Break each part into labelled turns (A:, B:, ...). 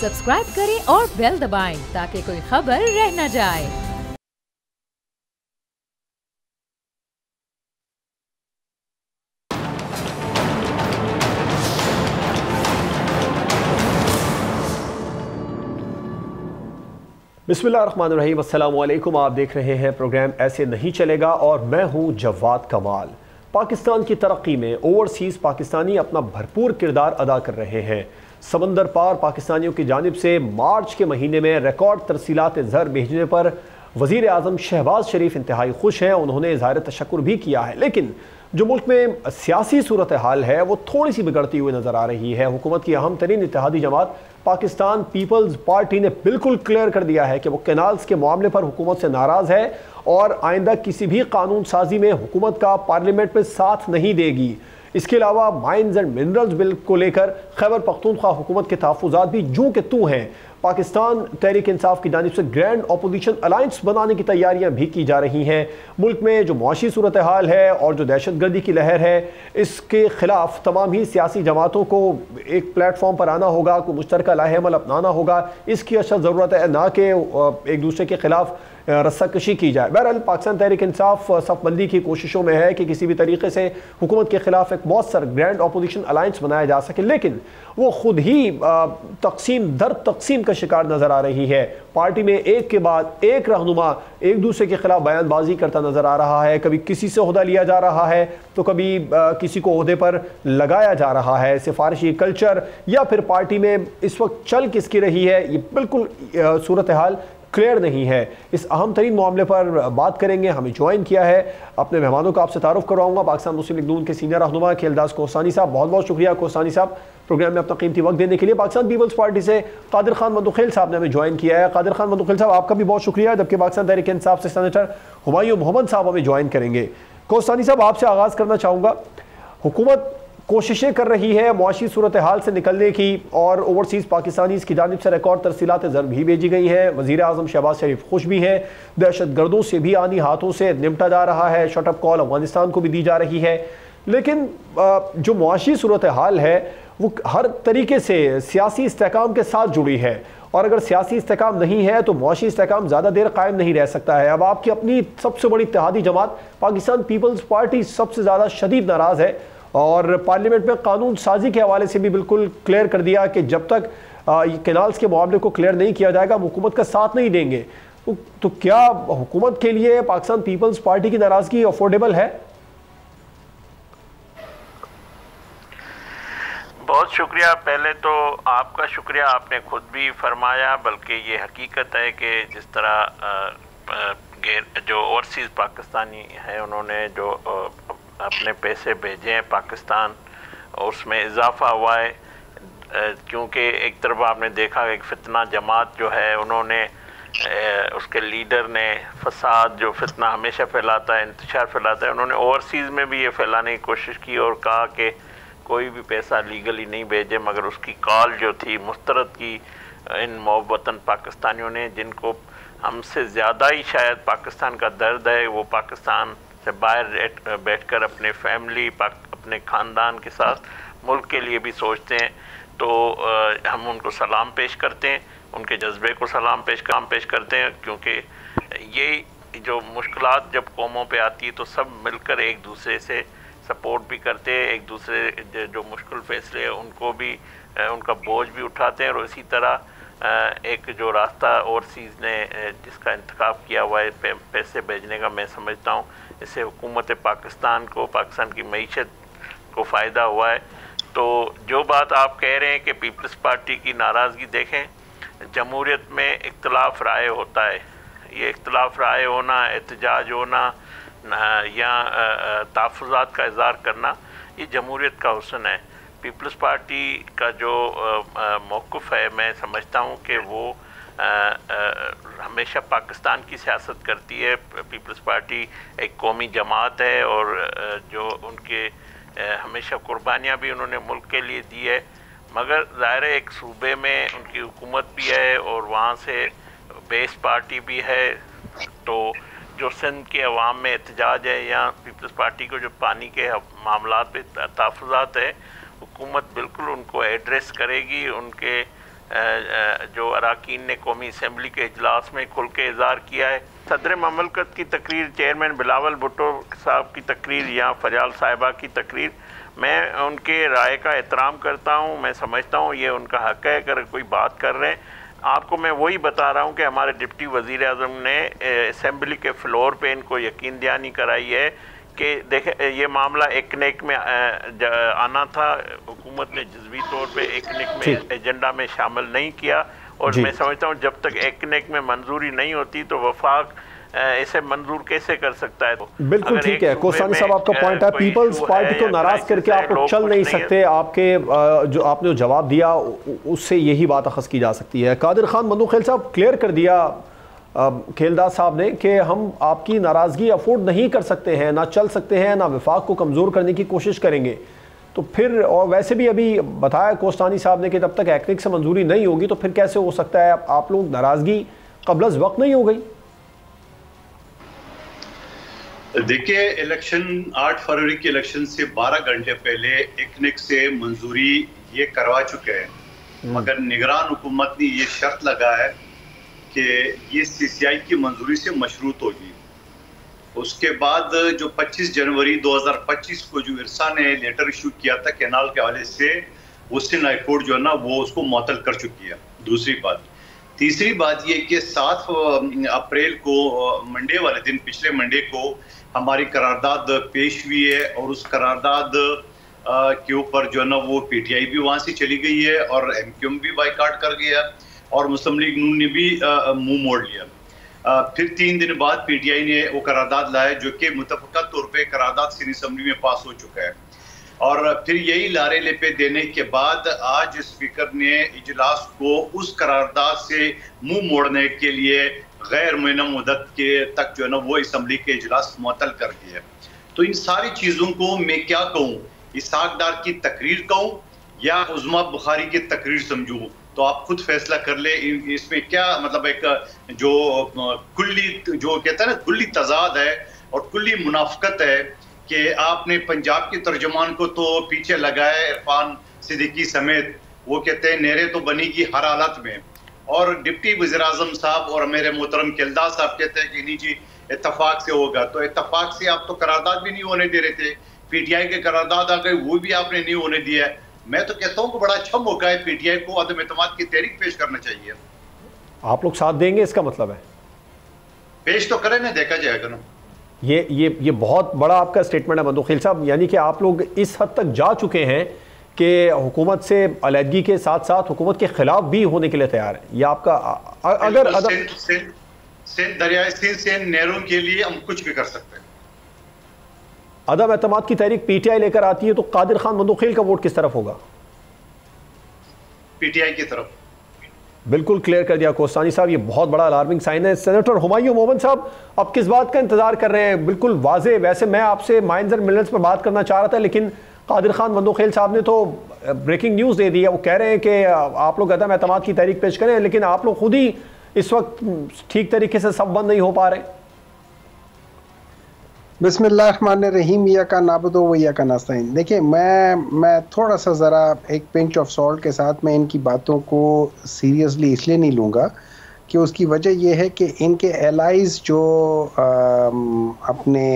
A: Subscribe करें और bell दबाएं ताकि कोई खबर रह न जाए।
B: बिस्मिल्लाहिर्रहमानिर्रहीम, अस्सलाम वालेकुम। आप देख रहे हैं प्रोग्राम ऐसे नहीं चलेगा और मैं हूं जवाद कमाल। पाकिस्तान की तरक्की में ओवरसीज़ पाकिस्तानी अपना भरपूर किरदार अदा कर रहे हैं। समंदर पार पाकिस्तानियों की जानिब से मार्च के महीने में रिकॉर्ड तरसीलात ज़र भेजने पर वज़ीर आज़म शहबाज शरीफ इंतहाई खुश हैं। उन्होंने इज़हार तशक्कुर भी किया है, लेकिन जो मुल्क में सियासी सूरत हाल है वो थोड़ी सी बिगड़ती हुई नज़र आ रही है। हुकूमत की अहम तरीन इत्तेहादी जमात पाकिस्तान पीपल्स पार्टी ने बिल्कुल क्लियर कर दिया है कि वो कैनाल्स के मामले पर हुकूमत से नाराज़ है और आइंदा किसी भी कानून साजी में हुकूमत का पार्लियामेंट में साथ नहीं देगी। इसके अलावा माइंस एंड मिनरल्स बिल को लेकर खैबर पख्तूनख्वा हुकूमत के तहफ़्फ़ुज़ात भी जूं के तू हैं। पाकिस्तान तहरीक इंसाफ की जानिब से ग्रैंड अपोजिशन अलायंस बनाने की तैयारियां भी की जा रही हैं। मुल्क में जो मुआशी सूरत हाल है और जो दहशतगर्दी की लहर है, इसके खिलाफ तमाम ही सियासी जमातों को एक प्लेटफॉर्म पर आना होगा, कोई मुश्तरका लाहेअमल अपनाना होगा। इसकी अशद ज़रूरत है, ना कि एक दूसरे के खिलाफ रस्साकशी की जाए। बहरहाल पाकिस्तान तहरीक इंसाफ सफ़बंदी की कोशिशों में है कि किसी भी तरीके से हुकूमत के खिलाफ एक मौसर ग्रैंड अपोजिशन अलायंस बनाया जा सके, लेकिन वो खुद ही तकसीम दर तकसीम का शिकार नज़र आ रही है। पार्टी में एक के बाद एक रहनुमा एक दूसरे के खिलाफ बयानबाजी करता नज़र आ रहा है। कभी किसी से ओहदा लिया जा रहा है तो कभी किसी को ओहदे पर लगाया जा रहा है। सिफारिशी कल्चर या फिर पार्टी में इस वक्त चल किसकी रही है, ये बिल्कुल सूरत हाल क्लियर नहीं है। इस अहम तरीन मामले पर बात करेंगे। हमें ज्वाइन किया है अपने मेहमानों का आपसे तारुफ करवाऊंगा। पाकिस्तान मुस्लिम लीग नून के सीनियर रहनुमा खेलदास कोहसानी साहब, बहुत बहुत शुक्रिया कोहसानी साहब प्रोग्राम में अपना कीमती वक्त देने के लिए। पाकिस्तान पीपल्स पार्टी से कादिर खान मंदुखेल साहब ने हमें ज्वाइन किया है। कादिर खान मंदुखेल साहब, आपका भी बहुत शुक्रिया। जबकि पाकिस्तान तहरीक इंसाफ से सेनेटर हुमायूं मोहम्मद साहब हमें ज्वाइन करेंगे। कोहसानी साहब, आपसे आगाज़ करना चाहूँगा। हुकूमत कोशिशें कर रही है मुआशी सूरत हाल से निकलने की और ओवरसीज़ पाकिस्तानीज़ की जानिब से रिकॉर्ड तरसीलात ज़र भी भेजी गई हैं। वज़ीर आज़म शहबाज शरीफ खुश भी हैं। दहशत गर्दों से भी आनी हाथों से निपटा जा रहा है। शटअप कॉल अफगानिस्तान को भी दी जा रही है। लेकिन जो मुआशी सूरत हाल है वो हर तरीके से सियासी इस्तेहकाम के साथ जुड़ी है, और अगर सियासी इस्तेहकाम नहीं है तो मुआशी इस्तेहकाम ज़्यादा देर कायम नहीं रह सकता है। अब आपकी अपनी सबसे बड़ी इत्तेहादी जमात पाकिस्तान पीपल्स पार्टी सबसे ज़्यादा शदीद नाराज़ है और पार्लियामेंट में कानून साजी के हवाले से भी बिल्कुल क्लियर कर दिया कि जब तक कैनाल्स के मामले को क्लियर नहीं किया जाएगा हम हुकूमत का साथ नहीं देंगे। तो क्या हुकूमत के लिए पाकिस्तान पीपल्स पार्टी की नाराज़गी अफोर्डेबल है?
C: बहुत शुक्रिया। पहले तो आपका शुक्रिया, आपने खुद भी फरमाया, बल्कि ये हकीकत है कि जिस तरह जो ओवरसीज़ पाकिस्तानी है उन्होंने जो अपने पैसे भेजे हैं पाकिस्तान, उसमें इजाफा हुआ है। क्योंकि एक तरफ आपने देखा एक फितना जमात जो है उन्होंने उसके लीडर ने फसाद, जो फितना हमेशा फैलाता है, इंतशार फैलाता है, उन्होंने ओवरसीज़ में भी ये फैलाने की कोशिश की और कहा कि कोई भी पैसा लीगली नहीं भेजे। मगर उसकी कॉल जो थी मुस्तरद की इन मोहब्बतन पाकिस्तानियों ने, जिनको हमसे ज़्यादा ही शायद पाकिस्तान का दर्द है, वो पाकिस्तान से बाहर बैठकर अपने फैमिली, अपने ख़ानदान के साथ मुल्क के लिए भी सोचते हैं। तो हम उनको सलाम पेश करते हैं, उनके जज्बे को सलाम पेश करते हैं। क्योंकि ये जो मुश्किलात जब कौमों पे आती है तो सब मिलकर एक दूसरे से सपोर्ट भी करते हैं, एक दूसरे जो मुश्किल फैसले उनको भी उनका बोझ भी उठाते हैं। और इसी तरह एक जो रास्ता ओवरसीज़ ने जिसका इंतखाब किया हुआ है पैसे भेजने का, मैं समझता हूँ इससे हुकूमत पाकिस्तान को, पाकिस्तान की मईशत को फ़ायदा हुआ है। तो जो बात आप कह रहे हैं कि पीपल्स पार्टी की नाराज़गी, देखें जमहूरियत में इख्तलाफ राय होता है। ये इख्तलाफ राय होना, एहतजाज होना या तहफ़्फ़ुज़ात का इज़हार करना, ये जमहूरियत का हुस्न है। पीपल्स पार्टी का जो मौक़िफ़ है, मैं समझता हूँ कि वो हमेशा पाकिस्तान की सियासत करती है। पीपल्स पार्टी एक कौमी जमात है और जो उनके हमेशा कुर्बानियाँ भी उन्होंने मुल्क के लिए दी है। मगर ज़ाहिर है एक सूबे में उनकी हुकूमत भी है और वहाँ से बेस पार्टी भी है। तो जो सिंध के अवाम में एहतजाज है या पीपल्स पार्टी को जो पानी के मामलात पे तहफ़्फ़ुज़ात है, हुकूमत बिल्कुल उनको एड्रेस करेगी, उनके जो अरकान ने कौमी असम्बली के इजलास में खुल के इज़हार किया है। सदर ममलकत की तकरीर, चेयरमैन बिलावल भुट्टो साहब की तकरीर या फरियाल साहिबा की तकरीर, मैं उनके राय का एहतराम करता हूँ। मैं समझता हूँ ये उनका हक़ है अगर कोई बात कर रहे हैं। आपको मैं वही बता रहा हूँ कि हमारे डिप्टी वज़ीर आज़म ने असम्बली के फ्लोर पे इनको यकीन दहानी कराई है कि देखें ये मामला एकनेक में आना था, हुकूमत ने जज़वी तौर पे एकनेक में एजेंडा में शामिल नहीं किया, और मैं समझता हूँ जब तक एकनेक में मंजूरी नहीं होती तो वफाक इसे मंजूर कैसे कर सकता है।
B: बिल्कुल ठीक है कोसानी साहब, आपका पॉइंट है। पीपल्स पार्टी को नाराज करके आप लोग चल नहीं सकते। आपके जो आपने जो जवाब दिया उससे यही बात अखज़ की जा सकती है। कादिर खान मंदूखेल साहब क्लियर कर दिया खेलदास साहब ने कि हम आपकी नाराज़गी अफोर्ड नहीं कर सकते हैं, ना चल सकते हैं, ना विफाक को कमज़ोर करने की कोशिश करेंगे। तो फिर और वैसे भी अभी बताया कोस्तानी साहब ने कि जब तक एक्निक से मंजूरी नहीं होगी तो फिर कैसे हो सकता है आप लोग नाराज़गी क़ब्ल वक्त नहीं हो गई?
D: देखिए इलेक्शन 8 फरवरी के इलेक्शन से 12 घंटे पहले एकनेक से मंजूरी ये करवा चुके हैं, मगर निगरान हुकूमत ने ये शर्त लगा है कि ये CCI की मंजूरी से मशरूत होगी। उसके बाद जो 25 जनवरी 2025 को जो इरसा ने लेटर इशू किया था कैनाल के हवाले से, उससे हाई कोर्ट जो है ना वो उसको मुअत्तल कर चुकी है। दूसरी बात, तीसरी बात ये कि 7 अप्रैल को मंडे वाले दिन, पिछले मंडे को हमारी करारदाद पेश हुई है, और उस करारदाद के ऊपर जो है ना वो PTI भी वहाँ से चली गई है और MQM भी बाइकाट कर गया और मुस्लिम लीग नून ने भी मुंह मोड़ लिया। फिर 3 दिन बाद PTI ने वो करारदाद लाया जो कि मुतफ़क़ा तौर पे करारदाद सीनी असम्बली में पास हो चुका है, और फिर यही लारे लेपे देने के बाद आज स्पीकर ने इजलास को उस करारदाद से मुंह मोड़ने के लिए गैर मुअय्यन मुद्दत के तक जो है ना वो असम्बली के इजलास मुअत्तल कर दिए। तो इन सारी चीज़ों को मैं क्या कहूँ, इसहाक डार की तकरीर कहूँ या उज़्मा बुखारी की तकरीर समझूँ, तो आप खुद फैसला कर ले। इसमें क्या मतलब एक जो कुल्ली जो कहता है ना कुल्ली तजाद है और कुल्ली मुनाफकत है कि आपने पंजाब के तर्जुमान को तो पीछे लगाया इरफान सिद्दीकी समेत, वो कहते हैं नहरें तो बनेगी हर हालत में, और डिप्टी वज़ीर आज़म साहब और मेरे मोहतरम खेलदास साहब कहते हैं कि नहीं जी इत्तफाक से होगा। तो इत्तफाक से आप तो करारदाद भी नहीं होने दे रहे थे, PTI के करारदाद आ गए वो भी आपने नहीं होने दिया। मैं तो कहता हूँ कि बड़ा अच्छा मौका है PTI को अदम एतमाद की तहरीक पेश करना चाहिए।
B: आप लोग साथ देंगे, इसका मतलब है
D: पेश तो करें ना, देखा जाएगा ना।
B: ये बहुत बड़ा आपका स्टेटमेंट है मंदूखेल साहब, यानी कि आप लोग इस हद तक जा चुके हैं कि हुकूमत से अलहदगी के साथ साथ हुकूमत के खिलाफ भी होने के लिए तैयार है। ये आपका अगर
D: सिंध दरियाई सिंध से नहरों के लिए हम कुछ भी कर सकते हैं।
B: अदम एतमाद की तहरीक PTI लेकर आती है तो कादिर खान मंदूखेल का वोट किस तरफ होगा?
D: PTI की तरफ।
B: बिल्कुल क्लियर कर दिया कोस्तानी साहब, ये बहुत बड़ा अलार्मिंग साइन है। सेनेटर हुमायूं मोहम्मद साहब अब किस बात का इंतजार कर रहे हैं? बिल्कुल वाजे, वैसे मैं आपसे माइंस एंड मिलियंस पर बात करना चाह रहा था, लेकिन कादिर खान मंदूखेल साहब ने तो ब्रेकिंग न्यूज़ दे दी है। वो कह रहे हैं कि आप लोग अदम एतमाद की तहरीक पेश करें, लेकिन आप लोग खुद ही इस वक्त ठीक तरीके से सब बंद नहीं हो पा रहे।
E: बिस्मिल्लाहिर्रहमानिर्रहीम, या का नाबुदो व या का नस्तईन। देखिए मैं थोड़ा सा ज़रा एक पिंच ऑफ सॉल्ट के साथ मैं इनकी बातों को सीरियसली इसलिए नहीं लूँगा कि उसकी वजह यह है कि इनके एलाइज जो अपने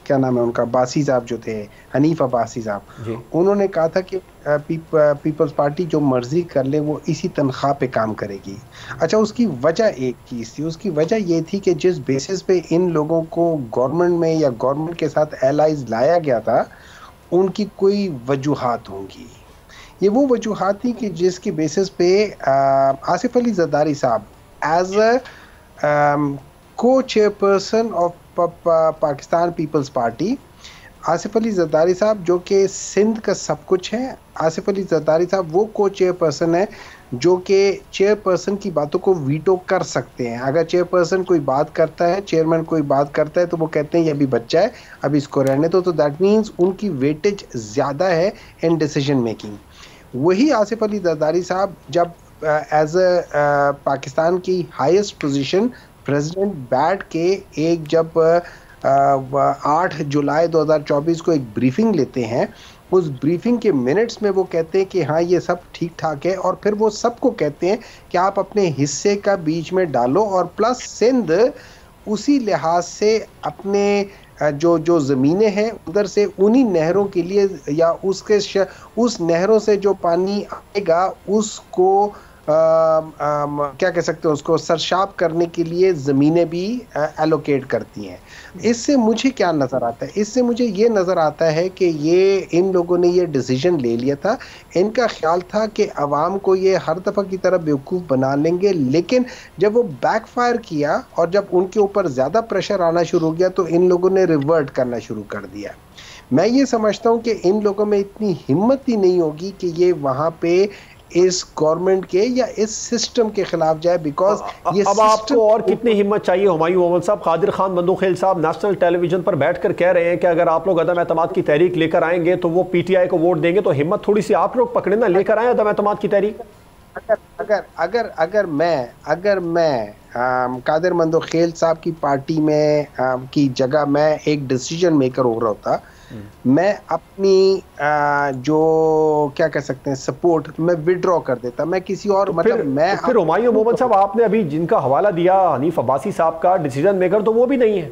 E: क्या नाम है उनका, बासी साहब जो थे, हनीफ अब्बासी साहब, उन्होंने कहा था कि पीपल्स पार्टी जो मर्जी कर ले वो इसी तनख्वाह पे काम करेगी। अच्छा, उसकी वजह एक चीज़ थी, उसकी वजह ये थी कि जिस बेसिस पे इन लोगों को गवर्नमेंट में या गवर्नमेंट के साथ एलाइज लाया गया था उनकी कोई वजूहात होंगी। ये वो वजूहात थी कि जिसके बेसिस पे आसिफ अली जरदारी साहब as a co chairperson of Pakistan Peoples Party, Asif Ali Zardari साहब जो कि सिंध का सब कुछ है, आसिफ अली जरदारी साहब वो को चेयरपर्सन है जो कि चेयरपर्सन की बातों को वीटो कर सकते हैं। अगर चेयरपर्सन कोई बात करता है, चेयरमैन कोई बात करता है, तो वो कहते हैं ये अभी बच्चा है, अभी इसको रहने दो। तो दैट मीन्स उनकी वेटेज ज़्यादा है इन डिसीजन मेकिंग। वही आसिफ अली जरदारी साहब जब एज अ पाकिस्तान की हाईएस्ट पोजीशन प्रेसिडेंट बैठ के जब 8 जुलाई 2024 को एक ब्रीफिंग लेते हैं उस ब्रीफिंग के मिनट्स में वो कहते हैं कि हाँ ये सब ठीक ठाक है, और फिर वो सबको कहते हैं कि आप अपने हिस्से का बीच में डालो, और प्लस सिंध उसी लिहाज से अपने जो जो ज़मीनें हैं उधर से उन्हीं नहरों के लिए या उस नहरों से जो पानी आएगा उसको क्या कह सकते हैं, उसको सरशाब करने के लिए ज़मीनें भी एलोकेट करती हैं। इससे मुझे क्या नज़र आता है, इससे मुझे ये नज़र आता है कि ये इन लोगों ने ये डिसीजन ले लिया था। इनका ख्याल था कि अवाम को ये हर दफ़ा की तरह बेवकूफ़ बना लेंगे, लेकिन जब वो बैकफायर किया और जब उनके ऊपर ज़्यादा प्रेशर आना शुरू हो गया तो इन लोगों ने रिवर्ट करना शुरू कर दिया। मैं ये समझता हूँ कि इन लोगों में इतनी हिम्मत ही नहीं होगी कि ये वहाँ पे इस गवर्नमेंट के या इस सिस्टम के खिलाफ जाए, बिकॉज ये
B: अब आपको और कितनी हिम्मत चाहिए हुमायूं मोहम्मद साहब? कादिर खान बंदूखेल साहब नेशनल टेलीविजन पर बैठकर कह रहे हैं कि अगर आप लोग अदम एतमाद की तहरीक लेकर आएंगे तो वो पीटीआई को वोट देंगे, तो हिम्मत थोड़ी सी आप लोग पकड़े ना, लेकर आए अदम एतमाद की तहरीक।
E: अगर मैं कादिर बंदूखेल साहब की पार्टी में की जगह मैं एक डिसीजन मेकर हो रहा होता, मैं अपनी जो क्या कह सकते हैं सपोर्ट मैं विड्रॉ कर देता, मैं किसी और मतलब मैं
B: फिर हुमायूं मोहम्मद साहब आपने अभी जिनका हवाला दिया हनीफ अब्बासी साहब का, डिसीजन मेकर तो वो भी नहीं है।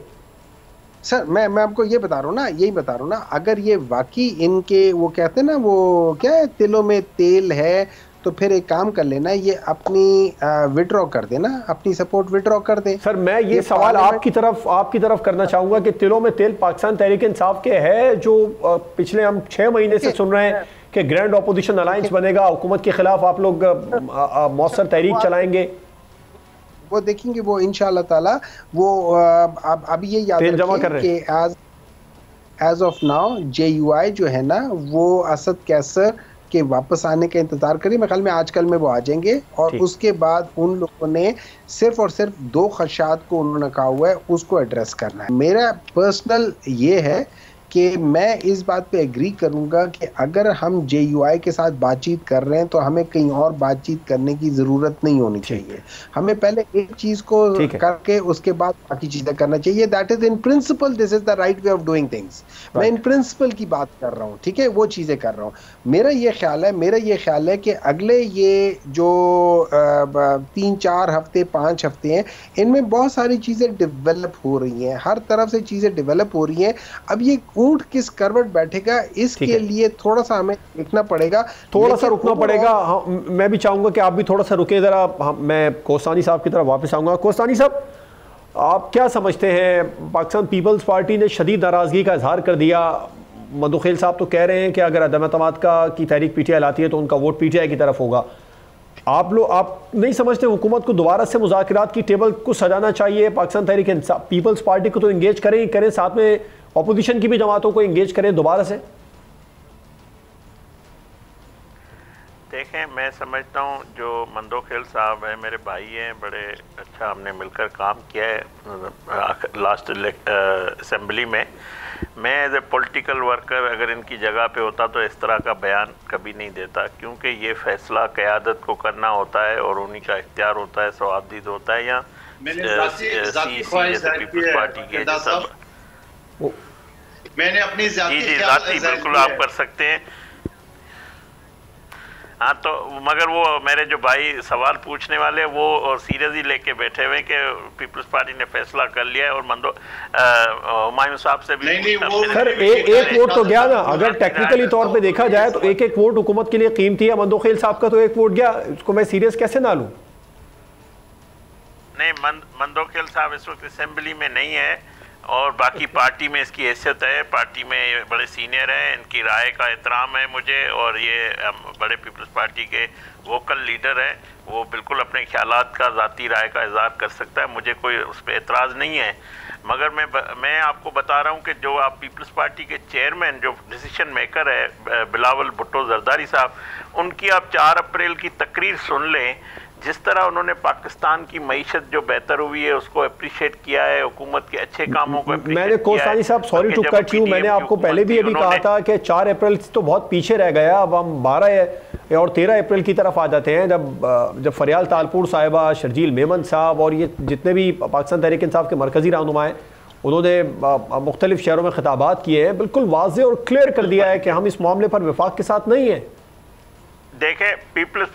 E: सर मैं आपको ये बता रहा हूँ ना, यही बता रहा हूँ ना, अगर ये वाकई इनके वो कहते हैं ना वो क्या है तिलों में तेल है, तो फिर एक काम कर लेना, ये अपनी विड्रॉ कर देना, अपनी सपोर्ट विड्रॉ कर दे।
B: सर मैं ये सवाल आपकी तरफ करना चाहूंगा कि तिलों में तेल पाकिस्तान तहरीक इंसाफ के है, जो पिछले हम 6 महीने से सुन रहे हैं कि ग्रैंड ऑपोजिशन अलायंस बनेगा, हुकूमत के खिलाफ आप लोग मौसर तहरीक चलाएंगे।
E: वो देखेंगे वो इंशाअल्लाह ताला वो अभी ये याद रखें कि एज ऑफ नाउ JUI जो है ना वो असद कैसर के वापस आने का इंतजार करिए। मेरे ख्याल में आजकल में वो आ जाएंगे, और उसके बाद उन लोगों ने सिर्फ और सिर्फ 2 खदशात को उन्होंने कहा हुआ है उसको एड्रेस करना है। मेरा पर्सनल ये है कि मैं इस बात पे एग्री करूंगा कि अगर हम JUI के साथ बातचीत कर रहे हैं तो हमें कहीं और बातचीत करने की ज़रूरत नहीं होनी चाहिए। हमें पहले एक चीज़ को करके उसके बाद बाकी चीज़ें करना चाहिए। That is in principle, this is the right way of doing things. मैं इन प्रिंसिपल की बात कर रहा हूँ, ठीक है, वो चीज़ें कर रहा हूँ। मेरा ये ख्याल है कि अगले ये जो 3-4 हफ्ते 5 हफ्ते हैं, इनमें बहुत सारी चीज़ें डिवेलप हो रही हैं, हर तरफ से चीज़ें डिवेलप हो रही हैं। अब ये ऊंट किस करवट बैठेगा इसके लिए थोड़ा सा हमें देखना पड़ेगा,
B: थोड़ा सा रुकना पड़ेगा। हाँ, मैं भी चाहूंगा कि आप भी थोड़ा सा रुके जरा। मैं कोस्तानी साहब की तरफ वापस आऊंगा। कोस्तानी साहब, आप क्या समझते हैं? पाकिस्तान पीपल्स पार्टी ने शदीद नाराजगी का इजहार कर दिया। बंदूखेल साहब तो कह रहे हैं कि अगर अदम एतमाद की तहरीक PTI लाती है तो उनका वोट PTI की तरफ होगा। आप नहीं समझते हुकूमत को दोबारा से मुज़ाकरात की टेबल को सजाना चाहिए? पाकिस्तान तहरीक पीपल्स पार्टी को तो इंगेज करें, साथ में ऑपोजिशन की भी जमातों को इंगेज करें दोबारा से।
C: देखें, मैं समझता हूँ जो बंदूखेल साहब है मेरे भाई हैं, बड़े अच्छा हमने मिलकर काम किया है लास्ट असेंबली में। मैं एज ए पॉलिटिकल वर्कर अगर इनकी जगह पे होता तो इस तरह का बयान कभी नहीं देता, क्योंकि ये फैसला क़यादत को करना होता है और उन्हीं का इख्तियार होता है, सवाबदीद होता है। या पीपल्स पार्टी के
D: मैंने अपनी
C: ज़ाती बिल्कुल आप कर सकते हैं। हाँ, तो मगर वो मेरे जो भाई सवाल पूछने वाले वो और सीरियसली लेके बैठे हुए कि पीपल्स पार्टी ने फैसला कर लिया है, और हुमायूं साहब से भी
B: सर एक वोट तो गया ना। अगर टेक्निकली तौर पे देखा जाए तो एक वोट हुकूमत के लिए कीमती है। बंदूखेल साहब का तो एक वोट गया, उसको मैं सीरियस कैसे ना लूं?
C: नहीं, बंदूखेल साहब इस वक्त असेंबली में नहीं है, और बाकी पार्टी में इसकी हैसियत है, पार्टी में बड़े सीनियर हैं, इनकी राय का एहतराम है मुझे, और ये बड़े पीपल्स पार्टी के वोकल लीडर हैं, वो बिल्कुल अपने ख्यालात का ज़ाती राय का इज़हार कर सकता है, मुझे कोई उस पर एतराज़ नहीं है। मगर मैं आपको बता रहा हूँ कि जो आप पीपल्स पार्टी के चेयरमैन जो डिसीशन मेकर है बिलावल भुट्टो जरदारी साहब, उनकी आप 4 अप्रैल की तकरीर सुन लें। जिस तरह उन्होंने पाकिस्तान की मईशत जो बेहतर हुई है उसको अप्रिशिएट किया है, हुकूमत के अच्छे कामों को
B: मैंने कोस्तानी साहब सॉरी टू कट यू, मैंने आपको पहले भी अभी कहा था कि 4 अप्रैल तो बहुत पीछे रह गया। अब हम 12 और 13 अप्रैल की तरफ आ जाते हैं, जब फरियाल तालपुर साहिबा, शर्जील मेमन साहब और ये जितने भी पाकिस्तान तहरीक इंसाफ के मरकजी रहनुमा हैं उन्होंने मुख्तलिफ शहरों में खिताबात किए हैं, बिल्कुल वाज़ेह और क्लियर कर दिया है कि हम इस मामले पर वफाक के साथ नहीं हैं।
C: देखें, पीपल्स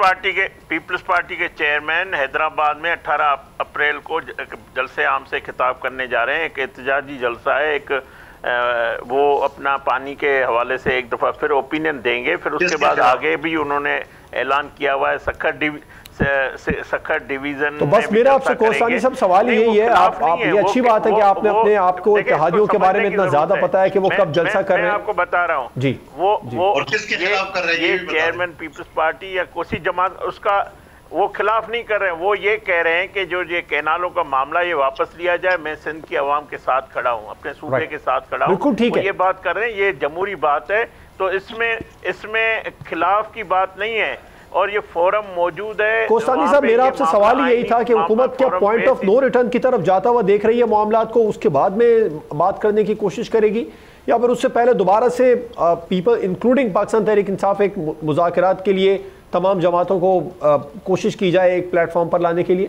C: पार्टी के चेयरमैन हैदराबाद में 18 अप्रैल को जलसे आम से खिताब करने जा रहे हैं। एक एहतजाजी जलसा है, एक वो अपना पानी के हवाले से एक दफ़ा फिर ओपिनियन देंगे। फिर उसके बाद आगे भी उन्होंने ऐलान किया हुआ है सखर डिवीजन।
B: तो बस मेरा आपसे कोसानी सब सवाल यही है, आप ये अच्छी बात है कि आपने अपने आप को इत्तेहादियों के बारे में इतना ज्यादा पता है कि वो कब जलसा कर रहे हैं।
C: आपको बता रहा हूँ जी, वो ये चेयरमैन पीपल्स पार्टी या कोसी जमात उसका वो खिलाफ नहीं कर रहे हैं। वो ये कह रहे हैं कि जो ये कैनालों का मामला ये वापस लिया जाए, मैं सिंध की आवाम के साथ खड़ा हूँ, अपने सूबे के साथ खड़ा हूँ।
B: बिल्कुल ठीक है,
C: ये बात कर रहे हैं, ये जमहूरी बात है, तो इसमें खिलाफ की बात नहीं है और ये फोरम मौजूद है।
B: कोस्तानी साहब, मेरा आपसे सवाल ही यही था कि हुकूमत क्या पॉइंट ऑफ नो रिटर्न की तरफ जाता हुआ देख रही है मामलात को, उसके बाद में बात करने की कोशिश करेगी, या फिर उससे पहले दोबारा से पीपल इंक्लूडिंग पाकिस्तान तहरीक इंसाफ एक मुज़ाकरात के लिए तमाम जमातों को कोशिश की जाए एक प्लेटफॉर्म पर लाने के लिए?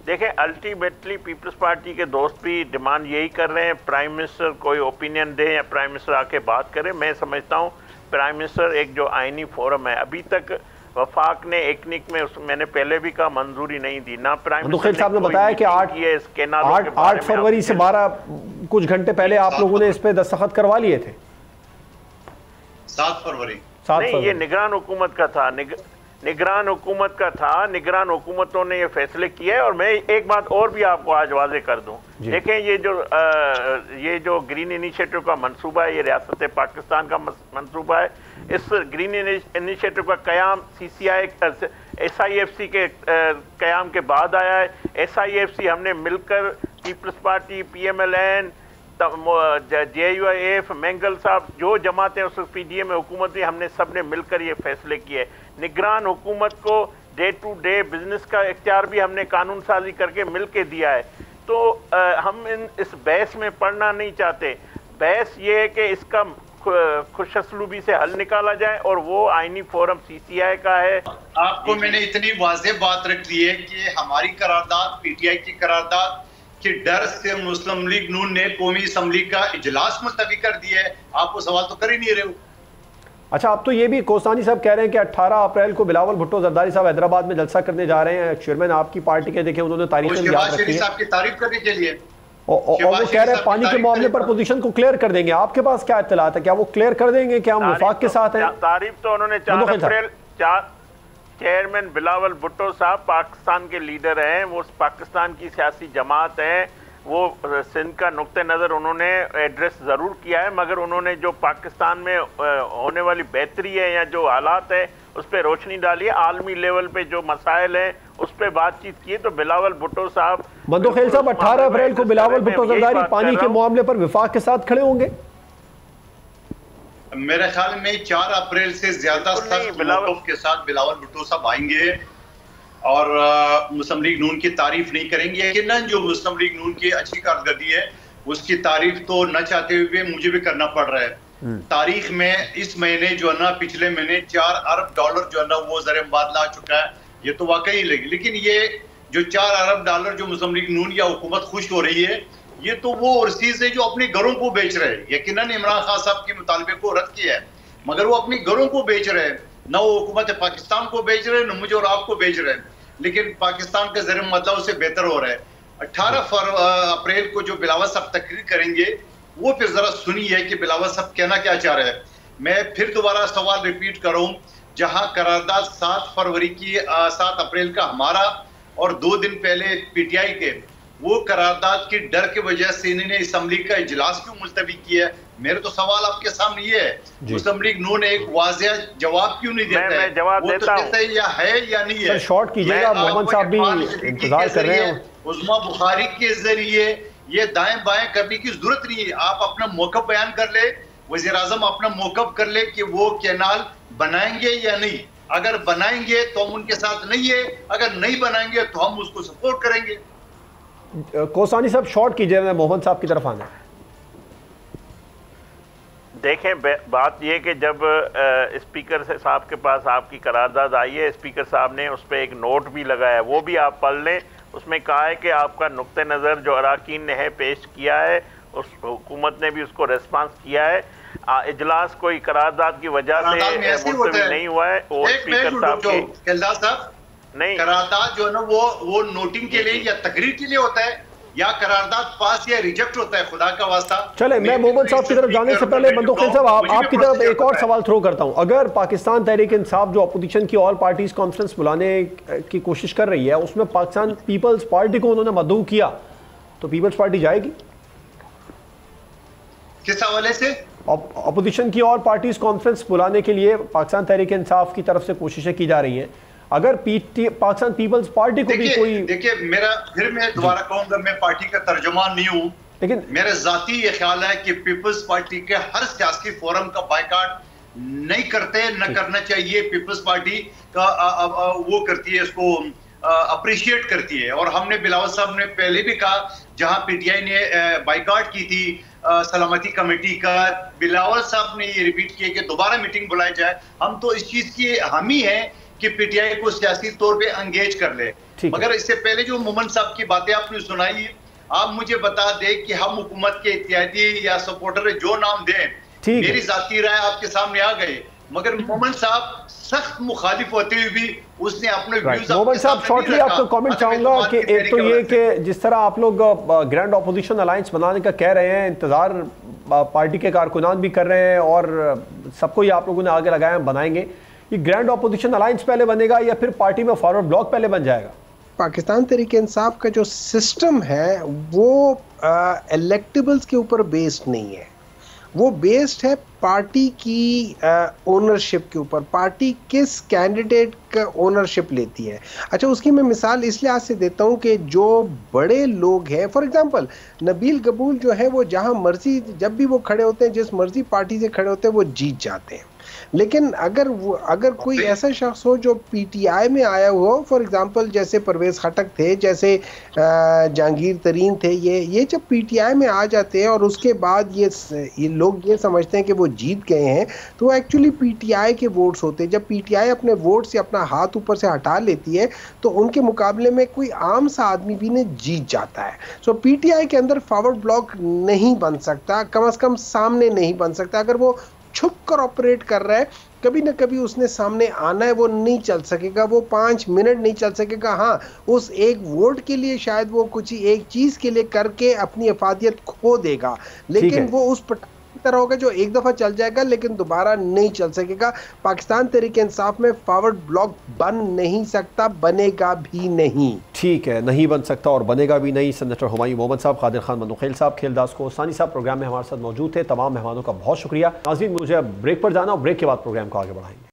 C: देखें, अल्टीमेटली पीपल्स पार्टी के दोस्त भी डिमांड यही कर रहे हैं, प्राइम मिनिस्टर कोई ओपिनियन दे या प्राइम मिनिस्टर आके बात करे। मैं समझता हूँ प्राइम मिनिस्टर एक जो आईनी फोरम है, अभी तक वफाक ने एकनिक में मैंने पहले भी कहा मंजूरी नहीं दी ना। प्राइम मिनिस्टर
B: साहब ने बताया कि 8 फरवरी से 12 कुछ घंटे पहले आप लोगों ने इस पे दस्तखत करवा लिए थे।
D: 7 फरवरी
C: नहीं, ये निगरान हुकूमत का था, निगरान हुकूमतों ने ये फैसले किए हैं। और मैं एक बात और भी आपको आज वाजे कर दूं, देखें ये जो ग्रीन इनिशिएटिव का मंसूबा है, ये रियासत पाकिस्तान का मंसूबा है। इस ग्रीन इनिशिएटिव का कयाम CCI SIFC के कयाम के बाद आया है। SIFC हमने मिलकर Peoples Party, PMLN, JUIF, Mengal साहब, जो जमातें उस PDA में हुकूमत थी, हमने सब ने मिलकर ये फैसले किए। निगरान हुकूमत को डे टू डे बिजनेस का इख्तियार भी हमने कानून साजी करके मिल के दिया है। तो हम इस बहस में पढ़ना नहीं चाहते। बहस ये है कि इसका खुशअस्लूबी से हल निकाला जाए और वो आईनी फोरम CCI का है।
D: आपको मैंने इतनी वाज़ेह बात रख दी है कि हमारी करारदाद, PTI की करारदाद के डर से मुस्लिम लीग नून ने कौमी असम्बली का इजलास मुलतवी कर दिया है। आप वो सवाल तो कर ही नहीं रहे हो।
B: अच्छा, अब तो ये भी कोस्तानी साहब कह रहे हैं कि 18 अप्रैल को बिलावल भुट्टो जरदारी साहब हैदराबाद में जलसा करने जा रहे हैं। चेयरमैन आपकी पार्टी के, देखें उन्होंने तारीख याद रखी है
D: की तारीफ करने के लिए,
B: और वो कह रहे हैं पानी के मामले पर पोजीशन को क्लियर कर देंगे। आपके पास क्या इत्तलात है, क्या वो क्लियर कर देंगे कि हम वफाक के साथ हैं?
C: तारीफ तो उन्होंने 4 अप्रैल चेयरमैन बिलावल भुट्टो साहब पाकिस्तान के लीडर हैं, वो पाकिस्तान की सियासी जमात है, वो सिंध का नुक्ते नज़र उन्होंने एड्रेस ज़रूर किया है, मगर उन्होंने जो पाकिस्तान में होने वाली बेहतरी है या जो हालात है उस पर रोशनी डाली है, आलमी लेवल पे जो मसाइल हैं उस पर बातचीत की। तो बिलावल भुट्टो साहब,
B: मंदोखेल साहब, 18 अप्रैल को बिलावल भुट्टो जरदारी पानी के मामले पर वफाक के साथ खड़े होंगे?
D: मेरे ख्याल में 4 अप्रैल से ज्यादा सख्त मौक़िफ़ के साथ बिलावल भुट्टो साहब आएंगे और मुस्लिम लीग नून की तारीफ नहीं करेंगे। यकीनन जो मुस्लिम लीग नून की अच्छी कारकर्दगी है उसकी तारीफ तो न चाहते हुए मुझे भी करना पड़ रहा है। तारीख में इस महीने जो है ना, पिछले महीने $4 अरब जो है ना वो ज़र मुबादला आ चुका है। ये तो वाकई लगी, लेकिन ये जो $4 अरब जो मुस्लिम लीग नून या हुकूमत खुश हो रही है, ये तो वो ओवरसीज है जो अपने घरों को बेच रहे हैं। यकीनन इमरान खान साहब के मुतालबे को रद्द किया है, मगर वो अपने घरों को बेच रहे हैं, न वो हुकूमत पाकिस्तान को बेच रहे हैं, न मुझे और आपको बेच रहे हैं। लेकिन पाकिस्तान का ज़र मुबादला उससे बेहतर हो रहा है। 18 अप्रैल को जो बिलावल साहब तकरीर करेंगे, वो फिर जरा सुनिए कि बिलावल साहब कहना क्या चाह रहे हैं। मैं फिर दोबारा सवाल रिपीट करूं, जहां करारदाद 7 अप्रैल का हमारा और 2 दिन पहले PTI के, वो करारदाद की डर की वजह से इन्होंने असम्बली का इजलास क्यों मुलतवी किया है? मेरे तो सवाल आपके सामने ये है, मुस्लिम लीग नून एक वाज़ेह जवाब क्यों नहीं देता है?
C: जवाब
D: वो तो कहते हैं या है या नहीं है।
B: शॉर्ट कीजिएगा, मोहम्मद साहब भी इंतजार कर रहे हैं।
D: उस्मा बुखारी के जरिए ये दाएं बाएं करने की जरूरत नहीं है। आप अपना मौक़िफ़ बयान कर ले, वज़ीर आज़म अपना मौक़िफ़ कर ले कि वो कैनाल बनाएंगे या नहीं। अगर बनाएंगे तो हम उनके साथ नहीं है, अगर नहीं बनाएंगे तो हम उसको सपोर्ट करेंगे।
B: कोसानी साहब शॉर्ट कीजिए, मैं मोहम्मद साहब की तरफ आना।
C: देखें, बात यह कि जब स्पीकर साहब के पास आपकी करारदाद आई है, स्पीकर साहब ने उस पर एक नोट भी लगाया, वो भी आप पढ़ लें। उसमें कहा है कि आपका नुक्ते नज़र जो अराकीन ने है पेश किया है, उस हुकूमत ने भी उसको रेस्पॉन्स किया है। इजलास कोई करारदाद की वजह से मुलतवी नहीं हुआ है। और स्पीकर साहब नहीं,
D: करारदाद जो है ना वो नोटिंग के लिए या तकरीर के लिए होता है या करारदाद पास या रिजेक्ट होता है, खुदा का वास्ता।
B: चले, मैं मोहम्मद साहब की तरफ जाने से पहले बंदूकखैल साहब आपकी तरफ एक और सवाल थ्रो करता हूं। अगर पाकिस्तान तहरीक इंसाफ जो अपोजिशन की ऑल पार्टीज कॉन्फ्रेंस बुलाने की कोशिश कर रही है, उसमें पाकिस्तान पीपल्स पार्टी को उन्होंने मदऊ किया, तो पीपल्स पार्टी जाएगी?
D: किस हवाले से?
B: अपोजिशन की ऑल पार्टीज कॉन्फ्रेंस बुलाने के लिए पाकिस्तान तहरीक इंसाफ की तरफ से कोशिशें की जा रही हैं। अगर पाकिस्तान पीपल्स पार्टी को भी कोई,
D: देखिए मेरा फिर मैं दोबारा कहूंगा, मैं पार्टी का तर्जुमान नहीं हूं, लेकिन मेरा जाती ये ख्याल है कि पीपल्स पार्टी के हर सियासी फोरम का बायकॉट नहीं करते, न करना चाहिए। पीपल्स पार्टी का वो करती है, इसको अप्रिशिएट करती है। और हमने बिलावल साहब ने पहले भी कहा, जहां पीटीआई ने बायकॉट की थी सलामती कमेटी का, बिलावल साहब ने ये रिपीट किया कि दोबारा मीटिंग बुलाई जाए। हम तो इस चीज की हामी है कि पीटीआई को सियासी तौर पे एंगेज कर ले। मगर इससे पहले जो मोमन साहब की बातें आपने सुनाई, आप मुझे बता दें कि हम हुकूमत के इत्यादी या सपोर्टर जो नाम दें, मेरी जाती राय आपके सामने आ गई, मगर मोमन साहब सख्त मुखालिफ होते हुए भी उसने अपने व्यूज।
B: मोहम्मद साहब शॉर्टली आपका कमेंट चाहूंगा कि एक तो ये कि जिस तरह आप लोग ग्रैंड ऑपोजिशन अलायंस बनाने का कह रहे हैं, इंतजार पार्टी के कारकुनान भी कर रहे हैं और सबको ही आप लोगों ने आगे लगाया बनाएंगे, ये ग्रैंड ऑपोजिशन अलायंस पहले बनेगा या फिर पार्टी में फॉरवर्ड ब्लॉक पहले बन जाएगा?
E: पाकिस्तान तहरीक इंसाफ का जो सिस्टम है वो इलेक्टेबल्स के ऊपर बेस्ड नहीं है, वो बेस्ड है पार्टी की ओनरशिप के ऊपर। पार्टी किस कैंडिडेट का ओनरशिप लेती है। अच्छा, उसकी मैं मिसाल इस लिहाज से देता हूँ कि जो बड़े लोग हैं, फॉर एग्जांपल नबील कबूल जो है, वो जहाँ मर्जी जब भी वो खड़े होते हैं, जिस मर्जी पार्टी से खड़े होते हैं, वो जीत जाते हैं। लेकिन अगर कोई ऐसा शख्स हो जो पीटीआई में आया हो, फॉर एग्जांपल जैसे परवेज खटक थे, जैसे जहांगीर तरीन थे, ये जब पीटीआई में आ जाते हैं और उसके बाद ये लोग ये समझते हैं कि वो जीत गए हैं, तो वो एक्चुअली पीटीआई के वोट्स होते हैं। जब पीटीआई अपने वोट से अपना हाथ ऊपर से हटा लेती है तो उनके मुकाबले में कोई आम सा आदमी भी ने जीत जाता है। सो पीटीआई के अंदर फॉरवर्ड ब्लॉक नहीं बन सकता, कम से कम सामने नहीं बन सकता। अगर वो छुप कर ऑपरेट कर रहा है, कभी ना कभी उसने सामने आना है, वो नहीं चल सकेगा, वो 5 मिनट नहीं चल सकेगा। हाँ, उस एक वोट के लिए शायद वो कुछ एक चीज के लिए करके अपनी अफादियत खो देगा, लेकिन वो उस तरह होगा जो एक दफा चल जाएगा लेकिन दोबारा नहीं चल सकेगा। पाकिस्तान तहरीक इंसाफ में फॉरवर्ड ब्लॉक बन नहीं सकता, बनेगा भी नहीं।
B: ठीक है, नहीं बन सकता और बनेगा भी नहीं। सेनेटर हुमायूं मोहम्मद साहब, कादिर खान बंदूकखैल साहब, खेलदास कोहस्तानी साहब प्रोग्राम में हमारे साथ मौजूद थे। तमाम मेहमानों का बहुत शुक्रिया। नाज़रीन, मुझे अब ब्रेक पर जाना और ब्रेक के बाद प्रोग्राम को आगे बढ़ाएंगे।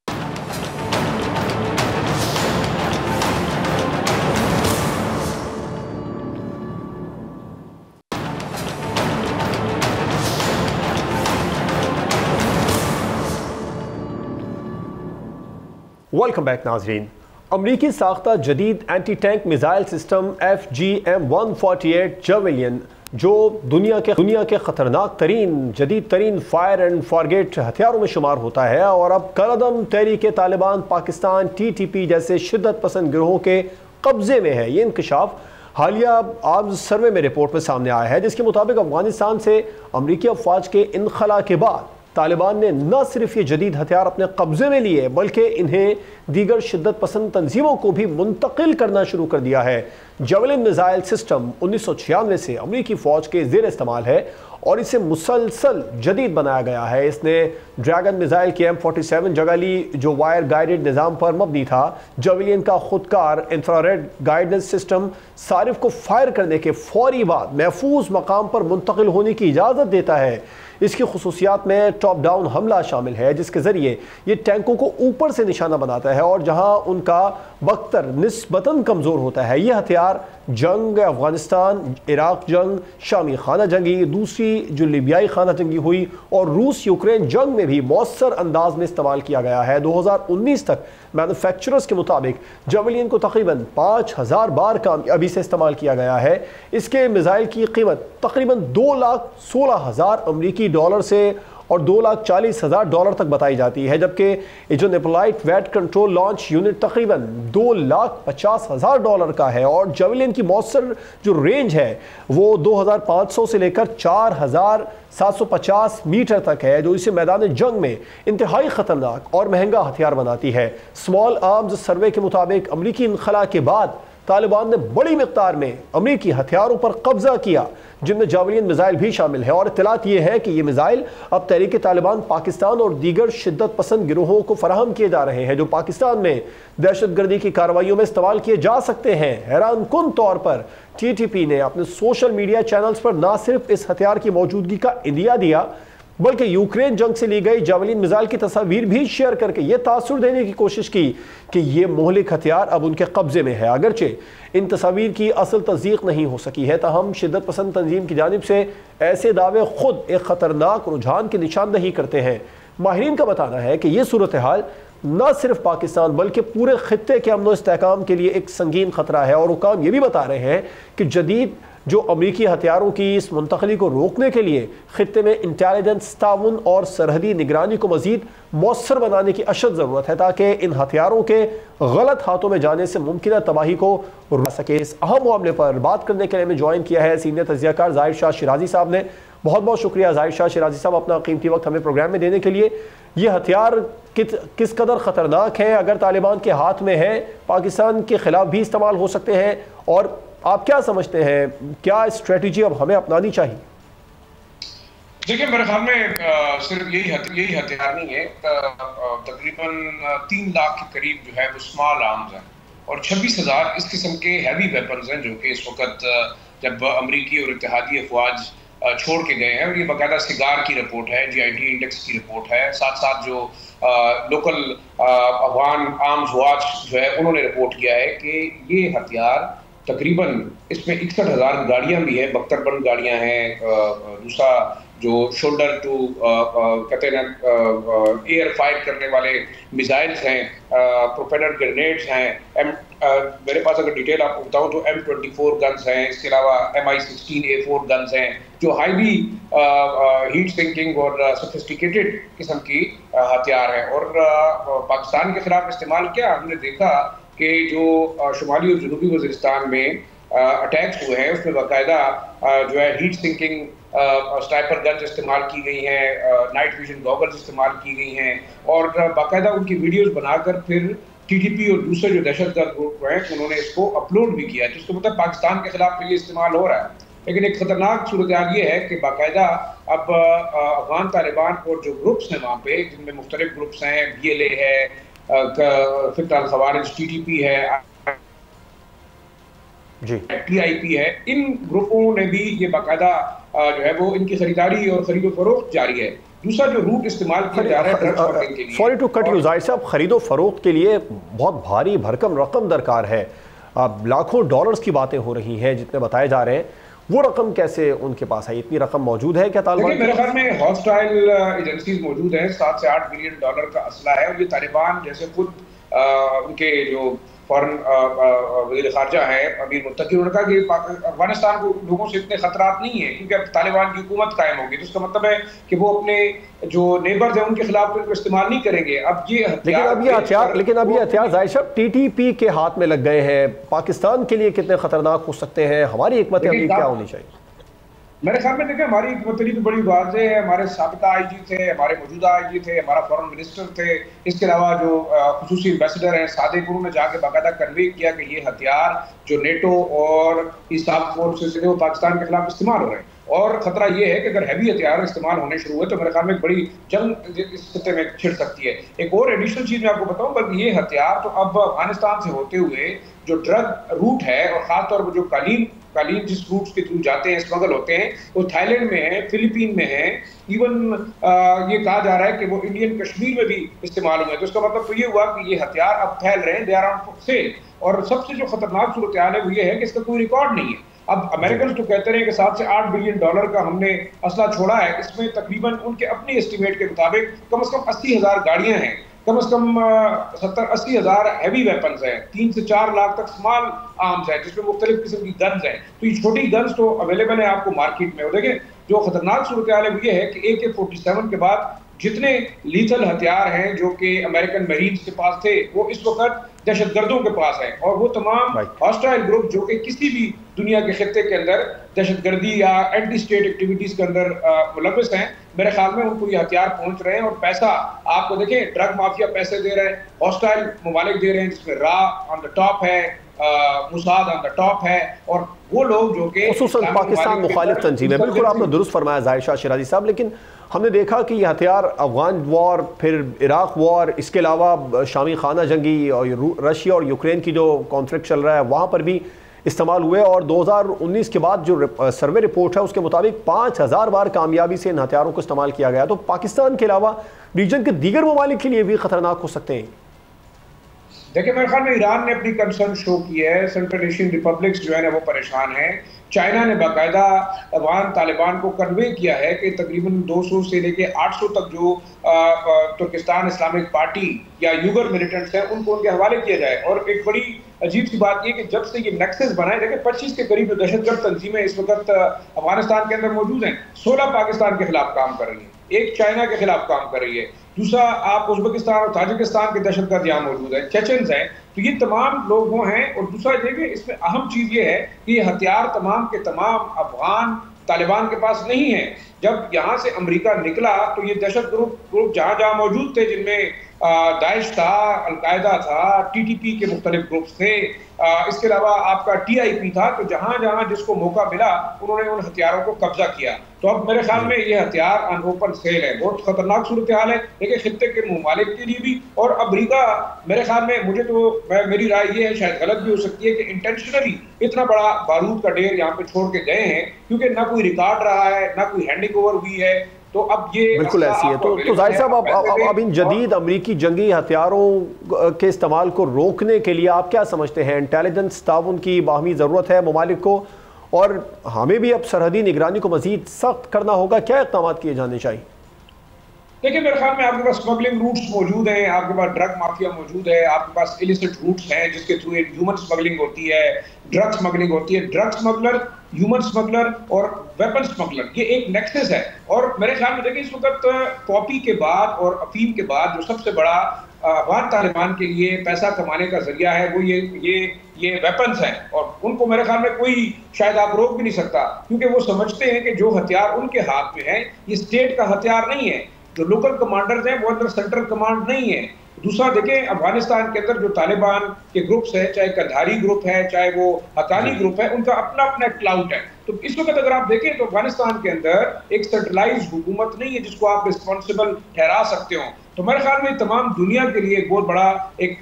B: वेलकम बैक नाजरीन। अमरीकी साख्ता जदीद anti tank missile system FGM-148 जावेलियन, जो दुनिया के ख़तरनाक तरीन जदीद तरीन फायर एंड फॉरगेट हथियारों में शुमार होता है और अब कलअदम तहरीक तालिबान पाकिस्तान TTP जैसे शिद्दत पसंद गिरोहों के कब्जे में है। ये इंकशाफ हालिया आर्म्स सर्वे में रिपोर्ट में सामने आया है, जिसके मुताबिक अफगानिस्तान से अमरीकी अफवाज के इनखला के बाद तालिबान ने न सिर्फ ये जदीद हथियार अपने कब्जे में लिए, बल्कि इन्हें दीगर शिद्दत पसंद तंजीमों को भी मुंतकिल करना शुरू कर दिया है। जावेलिन मिसाइल सिस्टम 1996 से अमरीकी फ़ौज के ज़ेर इस्तेमाल है और इसे मुसलसल जदीद बनाया गया है। इसने ड्रैगन मिसाइल की M47 जगह ली, जो वायर गाइडेड निज़ाम पर मबनी था। जावेलिन का खुदकार इंफ्रारेड गाइडेंस सिस्टम सारिफ को फायर करने के फौरी बाद महफूज मकाम पर मुंतकिल होने की इजाज़त देता है। इसकी खुसूसियात में टॉप डाउन हमला शामिल है, जिसके ज़रिए ये टैंकों को ऊपर से निशाना बनाता है और जहां उनका बख्तर निस्बतन कमज़ोर होता है। यह हथियार जंग अफगानिस्तान, इराक जंग, शामी खाना जंगी, दूसरी जो लीबियाई खाना जंगी हुई और रूस यूक्रेन जंग में भी मौसर अंदाज में इस्तेमाल किया गया है। 2019 तक मैन्युफैक्चरर्स के मुताबिक जावेलिन को तकरीबन 5000 बार कामयाबी से इस्तेमाल किया गया है। इसके मिसाइल की कीमत तकरीबन $2,16,000 अमरीकी डॉलर से और $2,40,000 तक बताई जाती है, जबकि ये जो नेपोलाइट वेट कंट्रोल लॉन्च यूनिट तकरीबन $2,50,000 का है और जेवलिन की मौसर जो रेंज है वो 2,500 से लेकर 4,750 मीटर तक है, जो इसे मैदान जंग में इंतहाई खतरनाक और महंगा हथियार बनाती है। स्मॉल आर्म्स सर्वे के मुताबिक अमरीकी इनखला के बाद तालिबान ने बड़ी मिकदार में अमरीकी हथियारों पर कब्जा किया, जिनमें जावलिन मिसाइल भी शामिल है। और इत्तलात ये है कि ये मिसाइल अब तहरीक तालिबान पाकिस्तान और दीगर शिद्दत पसंद गिरोहों को फराहम किए जा रहे हैं, जो पाकिस्तान में दहशतगर्दी की कार्रवाइयों में इस्तेमाल किए जा सकते हैं। हैरान कुन तौर पर TTP ने अपने सोशल मीडिया चैनल्स पर न सिर्फ इस हथियार की मौजूदगी का इंदिया दिया, बल्कि यूक्रेन जंग से ली गई जावलिन मिसाइल की तस्वीर भी शेयर करके यह तासुर देने की कोशिश की कि यह मोहलिक हथियार अब उनके कब्जे में है। अगरचे इन तस्वीर की असल तस्दीक नहीं हो सकी है, ताहम शिद्दत पसंद तंजीम की जानिब से ऐसे दावे खुद एक ख़तरनाक रुझान की निशानदही करते हैं। माहिरीन का बताना है कि यह सूरत हाल न सिर्फ पाकिस्तान बल्कि पूरे खित्ते के अमन इस्तेहकाम के लिए एक संगीन खतरा है। और हुकाम ये भी बता रहे हैं कि जदीद जो अमरीकी हथियारों की इस मुंतकली को रोकने के लिए खित्ते में इंटेलिजेंस ताउन और सरहदी निगरानी को मजीद मौसर बनाने की अशद ज़रूरत है, ताकि इन हथियारों के गलत हाथों में जाने से मुमकिन तबाही को रोक सके। इस अहम मामले पर बात करने के लिए हमें ज्वाइन किया है सीनियर तज्ज़ियाकार ज़ाहिर शाह शिराजी साहब ने। बहुत बहुत शुक्रिया ज़ाहिर शाह शिराजी साहब अपना कीमती वक्त हमें प्रोग्राम में देने के लिए। ये हथियार किस कदर ख़तरनाक है, अगर तालिबान के हाथ में है पाकिस्तान के ख़िलाफ़ भी इस्तेमाल हो सकते हैं, और आप क्या समझते हैं क्या स्ट्रेटजी अब हमें अपनानी चाहिए?
F: देखिए, मेरे ख्याल में सिर्फ यही हथियार नहीं है, तकरीबन 3 लाख के करीब जो है वो स्मॉल आर्म्स हैं और 26,000 इस किस्म के हैवी वेपन्स हैं, जो कि इस वक्त जब अमरीकी और इत्तेहादी अफवाज छोड़ के गए हैं, और ये बाकायदा सिगार की रिपोर्ट है, GIT इंडेक्स की रिपोर्ट है, साथ साथ जो लोकल अफगान आर्म्स वॉच जो है उन्होंने रिपोर्ट किया है कि ये हथियार तकरीबन इसमें 61,000 गाड़ियां भी हैं, बख्तरबंद गाड़ियां हैं, दूसरा जो शोल्डर टू कहते हैं एयर फाइट करने वाले मिसाइल्स हैं, प्रोपेलर ग्रेनेड्स हैं, मेरे पास अगर डिटेल आपको बताऊं तो M24 गन्स हैं, इसके अलावा MI16A4 गन्स हैं, जो हाईली हीट सिंकिंग और सोफिस्टिकेटेड किस्म की हथियार हैं। और पाकिस्तान के खिलाफ इस्तेमाल किया हमने देखा कि जो शुमाली और जनूबी वज़ीरिस्तान में अटैक्स हुए हैं उसमें बाकायदा जो है हीट सिंकिंग स्नाइपर गन्स इस्तेमाल की गई हैं, नाइट विजन गॉगल्स इस्तेमाल की गई हैं, और बाकायदा उनकी वीडियोस बनाकर फिर TTP और दूसरे जो दहशतगर्द ग्रुप हैं उन्होंने इसको अपलोड भी किया, जिसको मतलब पाकिस्तान के खिलाफ ये इस्तेमाल हो रहा है। लेकिन एक खतरनाक सूरत हाल ये है कि बाकायदा अब अफगान तालिबान और जो ग्रुप्स हैं वहाँ पे, जिनमें मुख्तलिफ ग्रुप्स हैं, BLA है, फिक्र अल-खवारिज TTP है, TIP है, इन ग्रुपों ने भी ये बाकायदा जो है वो इनकी खरीदारी और खरीदो फरोख्त जारी है। दूसरा जो रूट इस्तेमाल किया जा रहा है,
B: सॉरी टू कट यू ज़ाहिर साहब, खरीदो फरोख्त के लिए बहुत भारी भरकम रकम दरकार है। अब लाखों डॉलर्स की बातें हो रही हैं जितने बताए जा रहे हैं, वो रकम कैसे उनके पास है? इतनी रकम मौजूद है क्या तालिबान?
F: मेरे ख्याल में हॉस्टाइल एजेंसीज मौजूद हैं, 7 से 8 बिलियन डॉलर का असला है, और ये तालिबान जैसे खुद उनके जो फॉरेन वज़ीर ख़ारजा है अमीर मुत्तकी, उन्होंने कहा कि अफगानिस्तान को लोगों से इतने खतरात नहीं है क्योंकि अब तालिबान की हुकूमत कायम होगी, तो इसका मतलब है कि वो अपने जो नेबर्स हैं उनके खिलाफ तो इनको इस्तेमाल नहीं करेंगे। अब ये हथियार लेकिन अब ये हथियार ज़ाहिर साहब TTP के हाथ में लग गए हैं, पाकिस्तान के लिए कितने खतरनाक हो सकते हैं? हमारी हिकमत अमली क्या होनी चाहिए? मेरे ख्याल में देखिए, हमारी हिकमत अमली तो बड़ी वाज़ेह है, हमारे साबिका IG थे, हमारे मौजूदा IG थे, हमारा फॉरेन मिनिस्टर थे, इसके अलावा जो खुसूसी एम्बेसडर हैं सादिक, उन्होंने जाके बाकायदा कन्वे किया कि ये हथियार जो NATO और ईस्ट आर्म फोर्सेस हैं वो पाकिस्तान के खिलाफ इस्तेमाल हो रहे हैं, और खतरा ये है कि अगर हैवी हथियार इस्तेमाल होने शुरू हुए तो मेरे ख्याल में एक बड़ी जंग इस खित्ते में छिड़ सकती है। एक और एडिशनल चीज़ मैं आपको बताऊं, बल्कि ये हथियार तो अब अफगानिस्तान से होते हुए जो ड्रग रूट है, और ख़ासतौर पर जो कालीन जिस रूट्स के थ्रू जाते हैं, स्मगल होते हैं, वो थाईलैंड में है, फिलीपीन में है, इवन ये कहा जा रहा है कि वो इंडियन कश्मीर में भी इस्तेमाल हुए हैं। तो इसका मतलब तो ये हुआ कि ये हथियार अब फैल रहे हैं, दे आर ऑन सेल। और सबसे जो खतरनाक सूरत हाल है वो ये है कि इसका कोई रिकॉर्ड नहीं है। अब अमेरिकन तो कहते रहे कि 7 से 8 बिलियन डॉलर का हमने असला छोड़ा है, इसमें तकरीबन उनके अपनी एस्टिमेट के मुताबिक कम से कम 80,000 गाड़ियां हैं, कम से कम 70-80 हज़ार हैवी वेपन्स हैं, 3 से 4 लाख तक स्मॉल आर्म्स हैं जिसमें मुख्तलिफ किस्म की गन्स हैं। तो ये छोटी गन्स तो अवेलेबल है आपको मार्केट में। और देखें जो खतरनाक सूरत हाल है वो ये है कि AK-47 के बाद जितने लीथल हथियार हैं जो कि अमेरिकन मरीन्स के पास थे वो इस वक्त दहशतगर्दों के पास है, और वो तमाम हॉस्टाइल ग्रुप जो कि किसी भी दुनिया के खित्ते के अंदर दहशतगर्दी या एंटी स्टेट एक्टिविटीज के अंदर मुलविस हैं, मेरे ख्याल में उनको ये हथियार पहुंच रहे हैं। और पैसा आपको देखें, ड्रग माफिया पैसे दे रहे हैं, हॉस्टाइल ममालिक दे रहे हैं जिसमें रा ऑन द टॉप है, मुसाद ऑन द टॉप है, और वो लोग जो कि
B: खुसूसन पाकिस्तान मुखालिफ तंजीम है। बिल्कुल आपने दुरुस्त फरमाया ज़ाहिर शाह शिराजी साहब, लेकिन हमने देखा कि ये हथियार अफगान वॉर, फिर इराक वॉर, इसके अलावा शामी खाना जंगी और रशिया और यूक्रेन की जो कॉन्फ्लिक्ट चल रहा है वहाँ पर भी इस्तेमाल हुए। और 2019 के बाद जो सर्वे रिपोर्ट है उसके मुताबिक 5000 बार कामयाबी से इन हथियारों को इस्तेमाल किया गया। तो पाकिस्तान के अलावा रीजन के दीगर ममालिक के लिए भी ख़तरनाक हो सकते हैं।
F: देखिए मेरे ख्याल में ईरान ने अपनी कंसर्न शो की है, सेंट्रल एशियन रिपब्लिक्स जो है ना वो परेशान है। चाइना ने बाकायदा अफगान तालिबान को कन्वे किया है कि तकरीबन 200 से लेके 800 तक जो तुर्किस्तान इस्लामिक पार्टी या यूगर मिलिटेंट्स हैं उनको उनके हवाले किया जाए। और एक बड़ी अजीब सी बात यह कि जब से ये नेक्सस बनाए, देखिए 25 के करीब दहशतगर्द तंजीमें इस वक्त अफगानिस्तान के अंदर मौजूद हैं। 16 पाकिस्तान के खिलाफ काम कर रही है, एक चाइना के खिलाफ काम कर रही है, दूसरा आप उज्बेकिस्तान और ताजिकिस्तान के दहशतगर्द यहाँ मौजूद है, चेचन्स हैं। तो ये तमाम लोग वो हैं। और दूसरा देखिए इसमें अहम चीज़ ये है कि ये हथियार तमाम के तमाम अफगान तालिबान के पास नहीं है। जब यहाँ से अमेरिका निकला तो ये दहशत ग्रुप जहाँ जहाँ मौजूद थे, जिनमें दाइश था, अलकायदा था, TTP के मुख्तलिफ ग्रुप्स थे, इसके अलावा आपका TIP था। तो जहाँ जहाँ जिसको मौका मिला उन्होंने उन हथियारों को कब्जा किया। तो अब मेरे ख्याल में ये हथियार ऑन ओपन सेल है, बहुत खतरनाक सूरत हाल है देखिए खित्ते के ममालिक के लिए भी। और अमेरिका मेरे ख्याल में, मुझे तो मेरी राय ये है, शायद गलत भी हो सकती है, कि इंटेंशनली इतना बड़ा बारूद का ढेर यहाँ पे छोड़ के गए हैं, क्योंकि ना कोई रिकॉर्ड रहा है, ना कोई हैंडिंग ओवर हुई है। तो अब ये
B: बिल्कुल ऐसी है। तो जाहिर साहब अब इन जदीद अमरीकी जंगी हथियारों के इस्तेमाल को रोकने के लिए आप क्या समझते हैं? इंटेलिजेंस ताउन की बाहमी ज़रूरत है ममालिक को, और हमें भी अब सरहदी निगरानी को मजीद सख्त करना होगा। क्या इक़दाम किए जाने चाहिए?
F: देखिए मेरे ख्याल में आपके पास स्मगलिंग रूट्स मौजूद हैं, आपके पास ड्रग माफिया मौजूद है, आपके पास इलिसिट रूट्स हैं जिसके थ्रू ह्यूमन स्मगलिंग होती है, ड्रग स्मगलिंग होती है। ड्रग स्मगलर, ह्यूमन स्मगलर और वेपन स्मगलर, ये एक नेक्सस है। और मेरे ख्याल में देखिए इस वक्त पॉपी के बाद और अफीम के बाद जो सबसे बड़ा अफगान तालिबान के लिए पैसा कमाने का जरिया है वो ये वेपन्स हैं। और उनको मेरे ख्याल में कोई शायद आप रोक भी नहीं सकता, क्योंकि वो समझते हैं कि जो हथियार उनके हाथ में है ये स्टेट का हथियार नहीं है। जो लोकल कमांडर्स हैं वो अंदर सेंट्रल कमांड नहीं है। दूसरा देखें, अफगानिस्तान के अंदर जो तालिबान के ग्रुप्स हैं, चाहे कंधारी ग्रुप है, चाहे वो हकानी ग्रुप है, उनका अपना अपना क्लाउट है। तो इस वक्त अगर आप देखें तो अफगानिस्तान के अंदर एक सेंट्रलाइज्ड हुकूमत नहीं है जिसको आप रिस्पॉन्सिबल ठहरा सकते हो। तो मेरे ख्याल में तमाम दुनिया के लिए एक बहुत बड़ा एक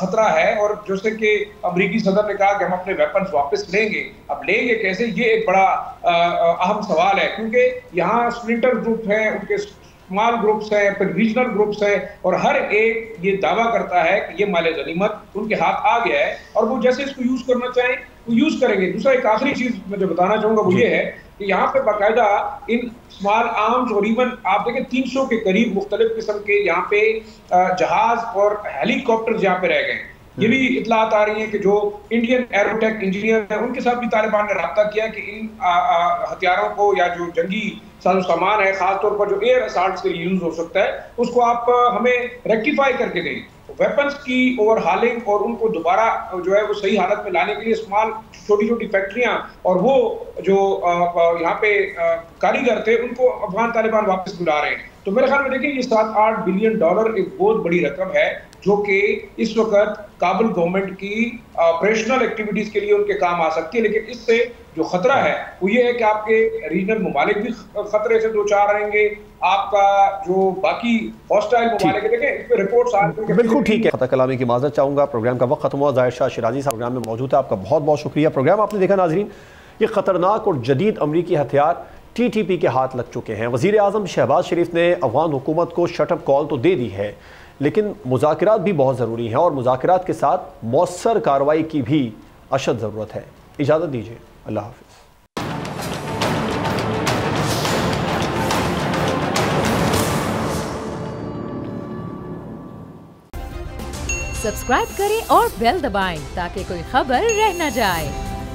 F: खतरा है। और जैसे कि अमरीकी सदर ने कहा कि हम अपने वेपन्स वापस लेंगे, अब लेंगे कैसे, ये एक बड़ा अहम सवाल है, क्योंकि यहाँ स्प्लिंटर ग्रुप हैं, उनके स्मॉल ग्रुप्स है, फिर रीजनल ग्रुप्स है, और हर एक ये दावा करता है कि ये माले गनीमत उनके हाथ आ गया है और वो जैसे इसको यूज करना चाहें वो यूज करेंगे। दूसरा एक आखिरी चीज मैं जो बताना चाहूंगा वो ये है कि यहाँ पे बाकायदा इन स्मॉल आर्म्स और इवन आप देखें 300 के करीब मुख्तलिफ किस्म के यहाँ पे जहाज और हेलीकॉप्टर यहाँ पे रह गए। ये भी इतलात आ रही है कि जो इंडियन एरोटेक इंजीनियर है उनके साथ भी तालिबान ने रब्ता किया कि इन हथियारों को या जो जंगी साजो सामान है, खासतौर पर जो एयर असॉल्ट के लिए यूज हो सकता है, उसको आप हमें रेक्टिफाई करके दें। वेपन्स की ओवरहालिंग और उनको दोबारा जो है वो सही हालत में लाने के लिए स्मॉल छोटी छोटी फैक्ट्रियां और वो जो यहाँ पे कारीगर थे उनको अफगान तालिबान वापस बुला रहे हैं। तो मेरे ख्याल में देखिए ये 7-8 बिलियन डॉलर एक बहुत बड़ी रकम है जो कि इस वक्त काबुल गवर्नमेंट की ऑपरेशनल एक्टिविटीज के लिए उनके काम आ सकती है। लेकिन इससे जो खतरा है वो ये है कि आपके रीजनल ममालिक भी खतरे से दो चार रहेंगे, आपका जो बाकी हॉस्टाइल ममालिक देखें इस पे रिपोर्ट्स आ रही हैं।
B: बिल्कुल ठीक है, खता कलामी की माजरत चाहूँगा, प्रोग्राम का वक्त खत्म हुआ। ज़ाहिर शाह शिराजी साहब प्रोग्राम में मौजूद है, आपका बहुत बहुत शुक्रिया। प्रोग्राम आपने देखा नाजरीन, ये खतरनाक और जदीद अमरीकी हथियार TTP के हाथ लग चुके हैं। वज़ीर आज़म शहबाज शरीफ ने अफगान हुकूमत को शटअप कॉल तो दे दी है, लेकिन मुज़ाकरात भी बहुत ज़रूरी हैं और मुज़ाकरात के साथ मौसर कार्रवाई की भी अशद ज़रूरत है। इजाज़त दीजिए, अल्लाह हाफ़िज़।
A: सब्सक्राइब करें और बेल दबाएं ताकि कोई खबर रह न जाए।